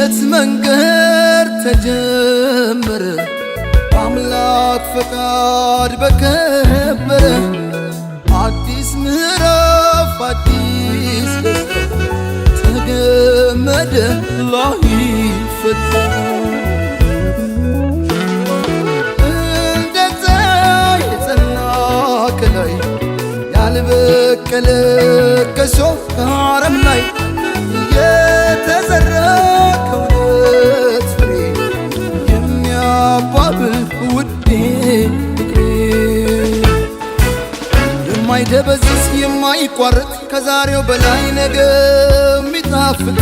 የልደት መንገድ ተጀመረ አምላክ ፈቃድ በከበረ አዲስ ምዕራፍ አዲስ ደስታ ተገመደ ላይፈታ እንደዛ የጸና ከላይ ያልበቀለ ከሾህ አረም ላይ የተዘራ ከእውነት ፍሬ የሚያባብል ውዴ ፍቅሬ የማይደበዝዝ የማይቋረጥ ከዛሬው በላይ ነገ የሚጣፍጥ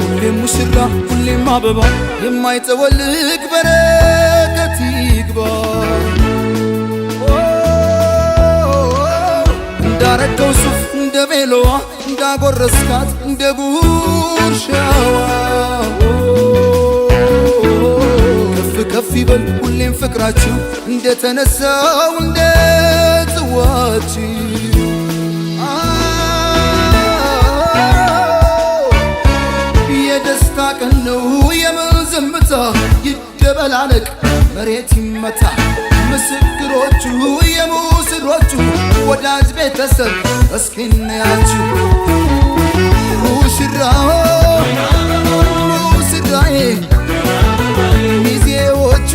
ሁሌም ሙሽራ ሁሌም አበባ የማይጠወልግ በረከት ይግባ እንዳረገው ሱፍ እንደ ቤሎዋ እንዳጎረስካት እንደ ጉርሻዋ ከፍ ከፍ ይበል ሁሌም ፍቅራችሁ እንደተነሳው እንደ ጽዋችሁ የደስታ ቀን ነው የምን ዝምታ ይደበላለቅ መሬት ይመታ ምስክሮቹ የሙስሮቹ ወዳጅ ቤተሰብ እስኪ እንያችሁ ሙሽራው ሙሽራዬ ሚዜዎቹ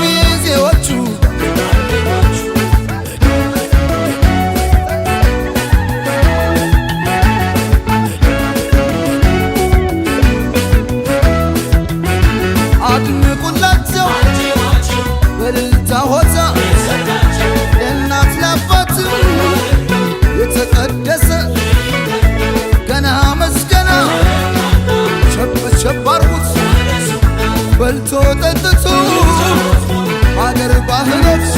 ሚዜዎቹ አድምቁላቸው በእልልታ ሆታ ለእናት ለአባት የተቀደሰ ገና መስገና ቸብ ቸብ አርጉት በልቶ ጠጥቶ አገር ባህሎች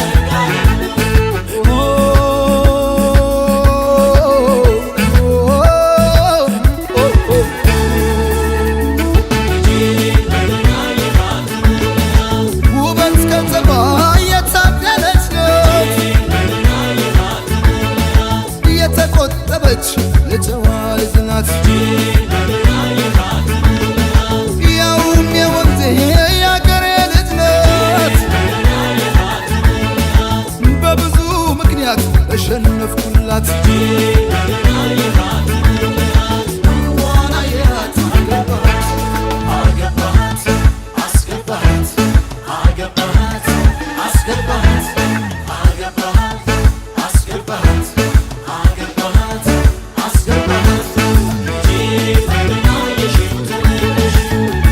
ውበት ከተማ የታደለች ናት የተቆጠበች የጨዋ ልጅ ናት ያውም የወንዜ የአገሬ ልጅ ናት በብዙ ምክንያት ተሸነፍኩላት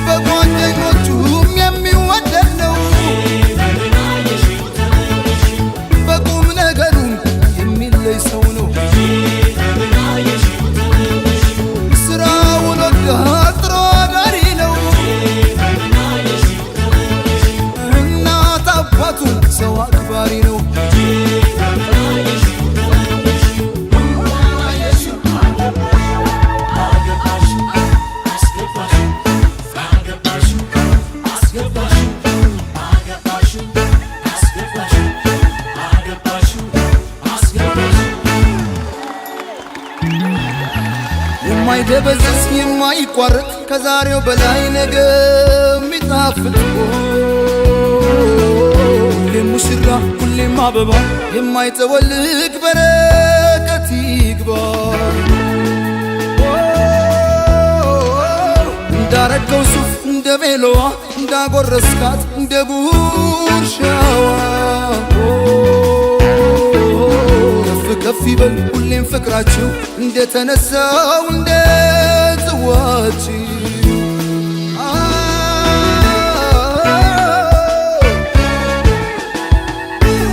በጓደኞቹም የሚወደድ ነው በቁም ነገሩም የሚለይ ሰው ነው ስራውን ወዳድ ጥሩ አዳሪ ነው እናት አባቱን ሰው አክባሪ ነው የማይደበዝዝ የማይቋረጥ ከዛሬው በላይ ነገ የሚጣፍጥ ሁሌም ሙሽራ ሁሌም አበባ የማይጠወልግ በረከት ይግባ እንዳረገው ሱፍ እንደ ቤሎዋ እንዳጎረስካት እንደ ጉርሻዋ ከፍ ይበል ሁሌም ፍቅራችሁ እንደተነሳው እንደ ጽዋችሁ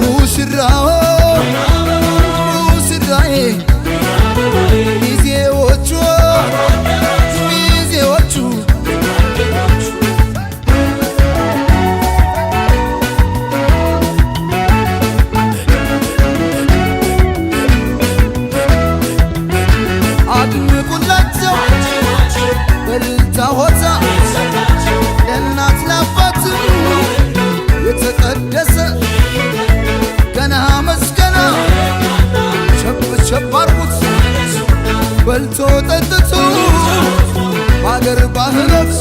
ሙሽራው ሙሽራዬ ሚዜዎቹ ሚዜዎቹ አድምቁላቸው በእልልታ ሆታ ለእናት ለአባት የተቀደሰ ገና መስገና ቸብ ቸብ አርጉት በልቶ ጠጥቶ ካህናት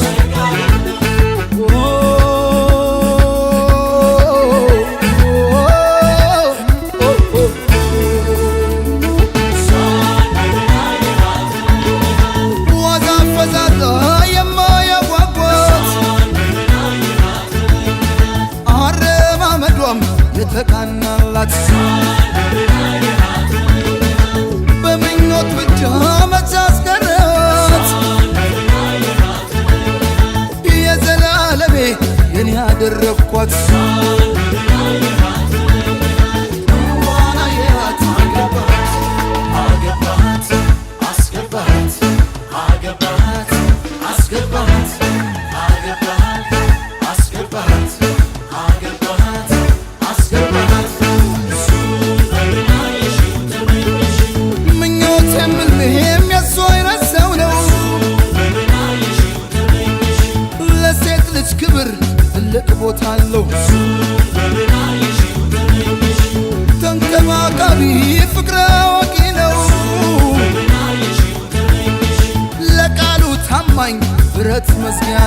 ዋዛ ፈዛዛ የማያጓጓት አረማመዷም የተቃናላት በምኞት ብቻ መቻስቀረት የዘላለሜ የኔ ያደረግኳት ዋናየት አገባት አስገባት አገባት አስገባት አገባት አስገባት አገባት አስገባት ምኞት የምልህም የሱ አይነት ሰው ነው ለሴት ልጅ ክብር ትልቅ ቦታ አለው ተንከባካቢ ፍቅረ አዋቂ ነው ለቃሉ ታማኝ ብረት መዝጊያ